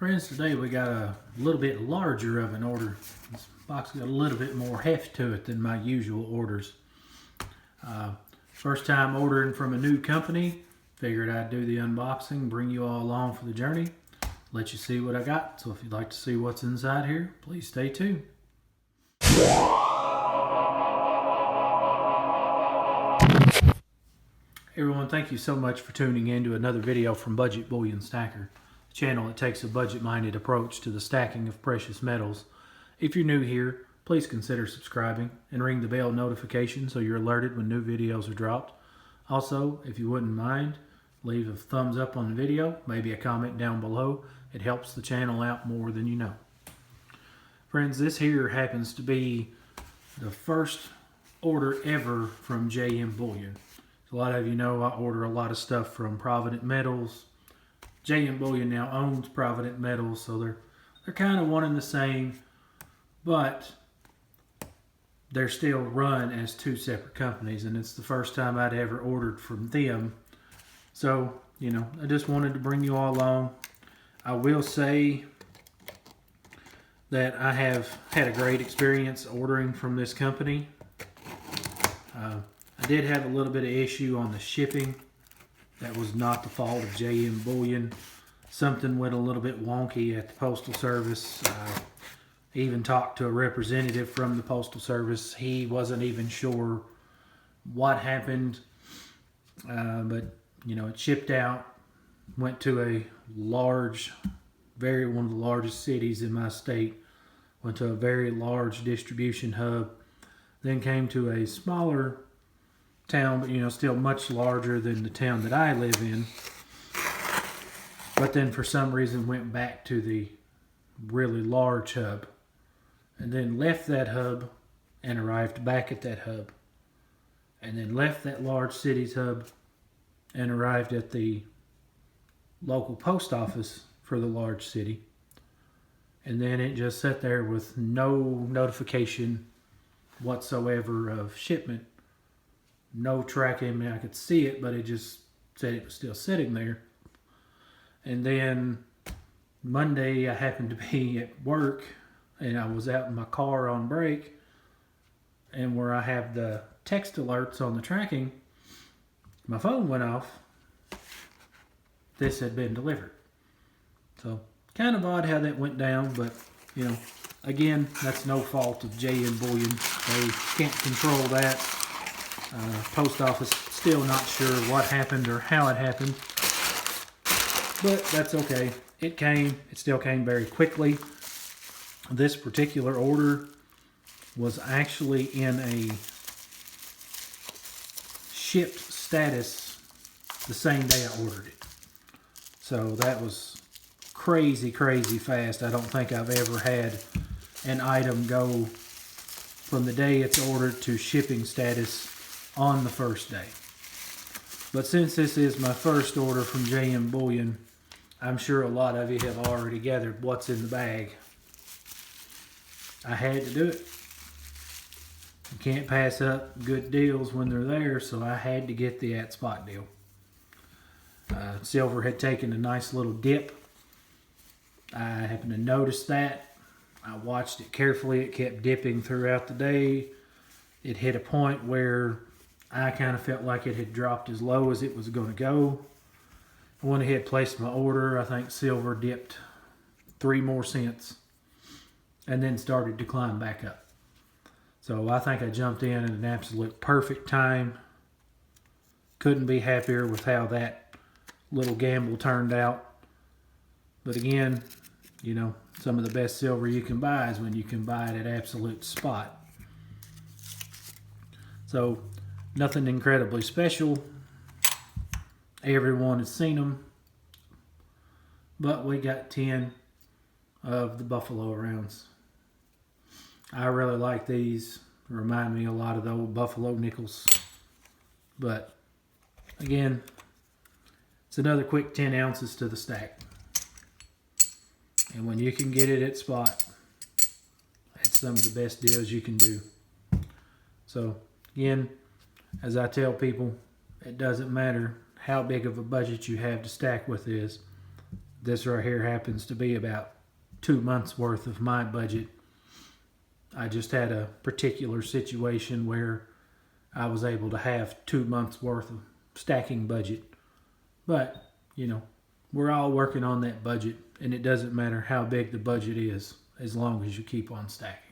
Friends, today we got a little bit larger of an order. This box got a little bit more heft to it than my usual orders. First time ordering from a new company. Figured I'd do the unboxing, bring you all along for the journey, let you see what I got. So if you'd like to see what's inside here, please stay tuned. Everyone, thank you so much for tuning in to another video from Budget Bullion Stacker, the channel that takes a budget-minded approach to the stacking of precious metals. If you're new here, please consider subscribing and ring the bell notification so you're alerted when new videos are dropped. Also, if you wouldn't mind, leave a thumbs up on the video, maybe a comment down below. It helps the channel out more than you know. Friends, this here happens to be the first order ever from JM Bullion. A lot of you know I order a lot of stuff from Provident Metals. JM Bullion now owns Provident Metals, so they're kind of one and the same, but they're still run as two separate companies, and it's the first time I'd ever ordered from them. So, you know, I just wanted to bring you all along. I will say that I have had a great experience ordering from this company. I did have a little bit of issue on the shipping. That was not the fault of JM Bullion. Something went a little bit wonky at the Postal Service. I even talked to a representative from the Postal Service. He wasn't even sure what happened. But, you know, it shipped out, went to a large, one of the largest cities in my state, went to a very large distribution hub, then came to a smaller town, but you know, still much larger than the town that I live in. But then for some reason went back to the really large hub, and then left that hub and arrived back at that hub, and then left that large city's hub and arrived at the local post office for the large city. And then it just sat there with no notification whatsoever of shipment. No tracking. I mean, I could see it, but it just said it was still sitting there. And then Monday, I happened to be at work, and I was out in my car on break, and where I have the text alerts on the tracking, my phone went off. This had been delivered. So kind of odd how that went down, but you know, again, that's no fault of JM Bullion. They can't control that. Post office still not sure what happened or how it happened, but that's okay. It still came very quickly. This particular order was actually in a shipped status the same day I ordered it. So that was crazy fast. I don't think I've ever had an item go from the day it's ordered to shipping status on the first day. But since this is my first order from JM Bullion, I'm sure a lot of you have already gathered what's in the bag. I had to do it. You can't pass up good deals when they're there, so I had to get the at-spot deal. Silver had taken a nice little dip. I happened to notice that. I watched it carefully. It kept dipping throughout the day. It hit a point where I kind of felt like it had dropped as low as it was going to go. I went ahead and placed my order. I think silver dipped 3 more cents and then started to climb back up. So I think I jumped in at an absolute perfect time. Couldn't be happier with how that little gamble turned out. But again, you know, some of the best silver you can buy is when you can buy it at absolute spot. So nothing incredibly special. Everyone has seen them. But we got 10 of the Buffalo rounds. I really like these. They remind me a lot of the old Buffalo nickels. But again, it's another quick 10 ounces to the stack. And when you can get it at spot, it's some of the best deals you can do. So again, as I tell people, it doesn't matter how big of a budget you have to stack with this. This right here happens to be about 2 months worth of my budget. I just had a particular situation where I was able to have 2 months worth of stacking budget. But, we're all working on that budget, and it doesn't matter how big the budget is as long as you keep on stacking.